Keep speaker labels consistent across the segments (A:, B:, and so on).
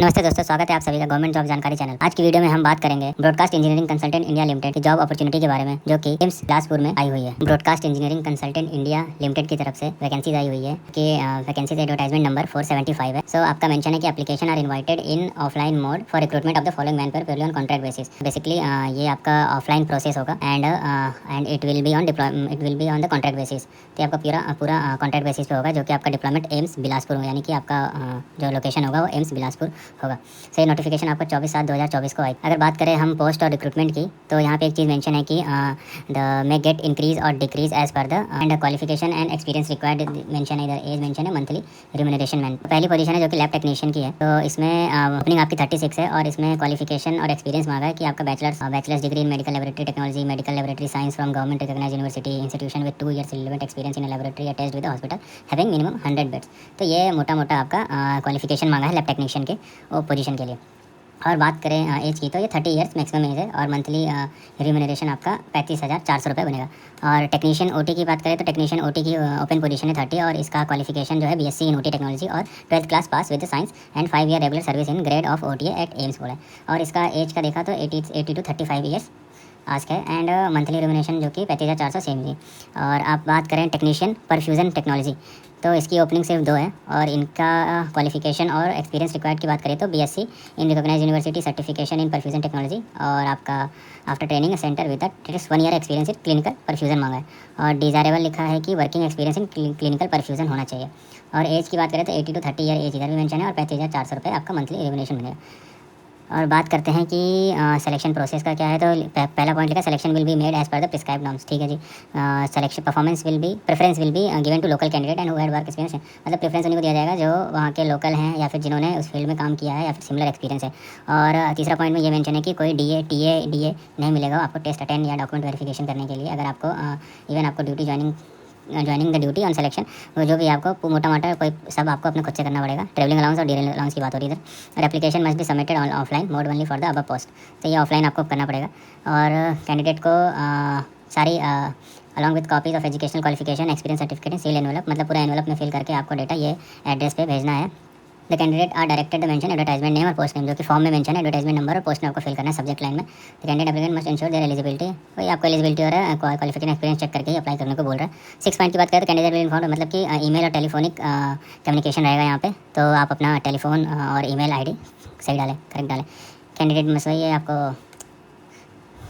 A: नमस्ते दोस्तों, स्वागत है आप सभी का गवर्नमेंट जॉब जानकारी चैनल। आज की वीडियो में हम बात करेंगे broadcast engineering consultant India limited की जॉब अपॉर्चुनिटी के बारे में, जो कि एम्स बिलासपुर में आई हुई है। Broadcast engineering consultant India limited की तरफ से वैकेंसीज आई हुई है कि वैकेंसीज एडवर्टाइजमेंट नंबर 475 है। सो आपका मेंशन है कि application are invited in offline mode for recruitment of the following manpower purely on contract basis. Basically ये आपका ऑफलाइन प्रोसेस होगा and it will be on the contract basis. तो आपका पूरा कॉन्ट्रैक्ट बेसिस पे होगा, जो कि आपका डिप्लॉयमेंट एम्स बिलासपुर होगा, यानी कि आपका जो लोकेशन होगा वो एम्स बिलासपुर होगा। सही नोटिफिकेशन आपको 24/7/2024 को आई। अगर बात करें हम पोस्ट और रिक्रूटमेंट की, तो यहाँ पे एक चीज़ मेंशन है कि द मे गेट इंक्रीज और डिक्रीज एज पर the end qualification and experience required mention है। इधर एज मेंशन है, मंथली रिम्यूनरेशन मैन। पहली पोजीशन है जो कि लैब टेक्नीशियन की है। तो इसमें ओपनिंग आपकी 36 है और इसमें क्वालिफिकेशन और एक्सपीरियंस मांगा है कि आपका bachelors degree in medical laboratory technology, medical laboratory science from government recognised university institution with 2 years relevant experience in laboratory attached with hospital having minimum 100 beds. तो ये मोटा आपका क्वालिफिकेशन मांगा है लैब टेक्नीशियन के वो पोजीशन के लिए। और बात करें एज की, तो ये 30 इयर्स मैक्सिमम एज है और मंथली रिम्यूनरेशन आपका 35,400 रुपये बनेगा। और टेक्नीशियन ओटी की बात करें तो टेक्नीशियन ओटी की ओपन पोजीशन है 30 और इसका क्वालिफिकेशन जो है बीएससी इन ओटी टेक्नोलॉजी और 12th class pass with science and 5 year regular service in grade of OTA at AIIMS बोला है। और इसका एज का देखा तो 80 to 35 ईयर्स आज का है एंड मंथली रिम्यूनरेशन जो कि 35,400 सेम जी। और आप बात करें टेक्नीशियन परफ्यूजन टेक्नोलॉजी, तो इसकी ओपनिंग सिर्फ 2 है और इनका क्वालिफिकेशन और एक्सपीरियंस रिक्वायर्ड की बात करें तो BSc in recognised university certification in perfusion technology और आपका after training centre with at least 1 year experience in clinical perfusion मांगा है। और डिजायरेबल लिखा है कि working experience in clinical perfusion होना चाहिए। और एज की बात करें तो 80 to 30 ईयर एज इधर भी मेंशन है और 35,400 रुपये आपका मंथली रिम्यूनरेशन बनेगा। और बात करते हैं कि सिलेक्शन प्रोसेस का क्या है, तो पहला पॉइंट लिखा selection will be made as पर द प्रिस्क्राइब्ड नॉर्म्स। ठीक है जी। Selection preference will be given to local candidate and who had work experience है। मतलब प्रेफरेंस उन्हीं को दिया जाएगा जो वहाँ के लोकल हैं या फिर जिन्होंने उस फील्ड में काम किया है या फिर सिमिलर एक्सपीरियंस है। और तीसरा पॉइंट में ये मेंशन है कि कोई टीए नहीं मिलेगा आपको टेस्ट अटेंड या डॉक्यूमेंट वेरिफिकेशन करने के लिए। अगर आपको इवन आपको joining the duty on selection, जो भी आपको मोटा कोई सब आपको अपने खुद से करना पड़ेगा। ट्रैवलिंग अलाउंस और डिले अलाउंस की बात हो रही है इधर। और application must be submitted offline mode only for the above post. तो ये ऑफलाइन आपको करना पड़ेगा। और कैंडिडेट को सारी along with copies of educational qualification experience certificate seal envelope, मतलब पूरा एनवेलप में फिल करके आपको डेटा ये एड्रेस पे भेजना है। The candidate are directed the mention advertisement name और पोस्ट नेम, जो कि फॉर्म में मेंशन है एडवर्टाइजमेंट नंबर और पोस्ट नेम आपको फिल करना है सब्जेक्ट लाइन में। The candidate applicant must ensure their eligibility, वही आपको एलिजिबिलिटी और क्वालिफिकेशन एक्सपीरियंस चेक करके ही अप्लाई करने को बोल रहा है। 6 पॉइंट की बात करें तो कैंडिडेट विल इन्फॉर्म, मतलब कि ईमेल और टेलीफोनिक कम्युनिकेशन रहेगा यहाँ पे। तो आप अपना टेलीफोन और ईमेल आईडी सही डालें, करेक्ट डालें। कैंडिडेट में सही है आपको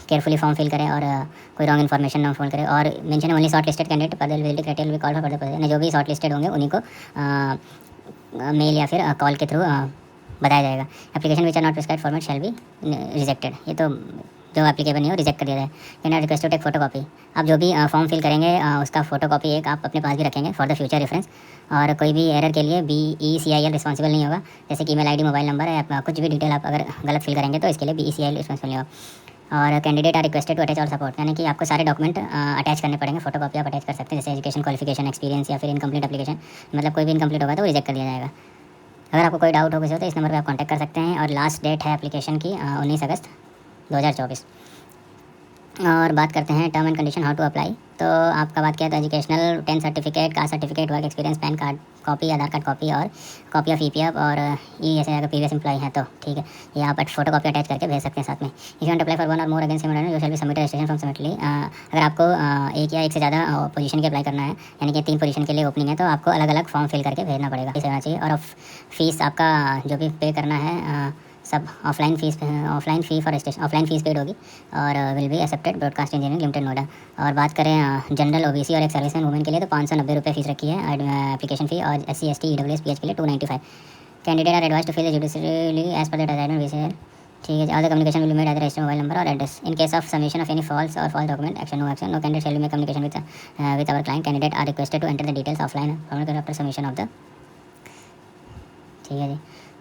A: केयरफुली फॉर्म फिल करें और कोई रॉन्ग इन्फॉर्मेशन ना फोन करें। और mention only shortlisted candidate per eligibility criteria will call for further process, जो भी शॉर्ट लिस्टेड होंगे उन्हीं को मेल या फिर कॉल के थ्रू बताया जाएगा। Application which are not prescribed format shall be rejected, ये तो जो एप्लीकेबल नहीं हो रिजेक्ट कर दिया जाए। Can request to take photocopy, आप जो भी फॉर्म फिल करेंगे उसका फोटो कॉपी एक आप अपने पास भी रखेंगे फॉर द फ्यूचर रेफरेंस। और कोई भी एरर के लिए BECIL रिस्पॉन्सिबल नहीं होगा, जैसे कि ईमेल आईडी मोबाइल नंबर है कुछ भी डिटेल आप अगर गलत फिल करेंगे तो इसके लिए BECIL रिस्पॉन्सिबल नहीं होगा। और candidate are requested to attach और सपोर्ट, यानी कि आपको सारे डॉक्यूमेंट अटैच करने पड़ेंगे। फोटो कॉपी आप अटैच कर सकते हैं, जैसे एजुकेशन क्वालिफिकेशन एक्सपीरियंस या फिर इनकम्प्लीट एप्लीकेशन, मतलब कोई भी इनकम्प्लीट होगा तो वो रिजेक्ट कर दिया जाएगा। अगर आपको कोई डाउट हो किसी हो तो इस नंबर पे आप कांटेक्ट कर सकते हैं। और लास्ट डेट है एप्लीकेशन की 19 अगस्त 2024। और बात करते हैं term and condition how to apply, तो आपका बात किया तो educational 10 certificate, caste certificate, work experience, PAN card copy, Aadhaar card copy और कॉपी ऑफ EPF और ये जैसे अगर प्रीवियस एम्प्लॉय है तो ठीक है, ये आप फोटो कॉपी अटैच करके भेज सकते हैं साथ में। If you want apply for one or more against you shall be submit registration from सबमिटली। अगर आपको एक या एक से ज़्यादा पोजीशन के अप्लाई करना है, यानी कि 3 पोजीशन के लिए ओपनिंग है, तो आपको अलग अलग फॉर्म फिल करके भेजना पड़ेगा, इसे होना चाहिए। और फीस आपका जो भी पे करना है सब offline fees for registration offline fees paid होगी और will be accepted broadcast engineering limited Noida. और बात करें जनरल OBC और एक सर्विसमैन वुमेन के लिए तो 590 रुपये फीस रखी है एप्लीकेशन फ़ी। और SC ST EWS PH के लिए 295। Candidate are advised to fill judicially as पर द असाइनमेंट विशेष, ठीक है। All the communication will be made at the registered mobile number और address. In case of submission of any false document action no candidate shall be make communication with our client. Candidate are requested to enter the details offline after submission of the, ठीक है जी।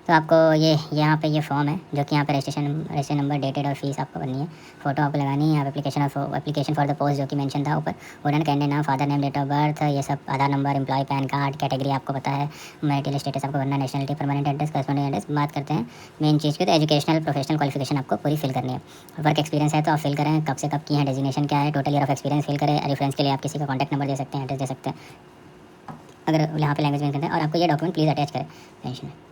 A: तो आपको ये यहाँ पे ये form है जो कि यहाँ पे रजिस्ट्रेशन नंबर, डेटेड और फीस आपको भरनी है। फोटो आपको लगानी है यहाँ पे। एप्लीकेशन फॉर द पोस्ट जो कि मेंशन था ऊपर, वुडन कैंडिडेट नाम, father name, date of birth, ये सब, Aadhaar number, employ, PAN card, category आपको पता है, मैरिटल स्टेटस आपको भरना, nationality, permanent address, correspondence address. बात करते हैं मेन चीज़ की, तो एजुकेशनल प्रोफेशनल क्वालिफिकेशन आपको पूरी फिल करनी है। वर्क एक्सपीरियंस है तो आप फिल करें, कब से कब की है, डेजिग्नेशन क्या है, total year of experience fill करें। रेफरेंस के लिए आप किसी का कॉन्टैक्ट नंबर दे सकते हैं, एड्रेस दे सकते हैं अगर यहाँ पे लैंग्वेज में करते हैं। और आपको ये डॉक्यूमेंट प्लीज़ अटैच करें पेंशन में।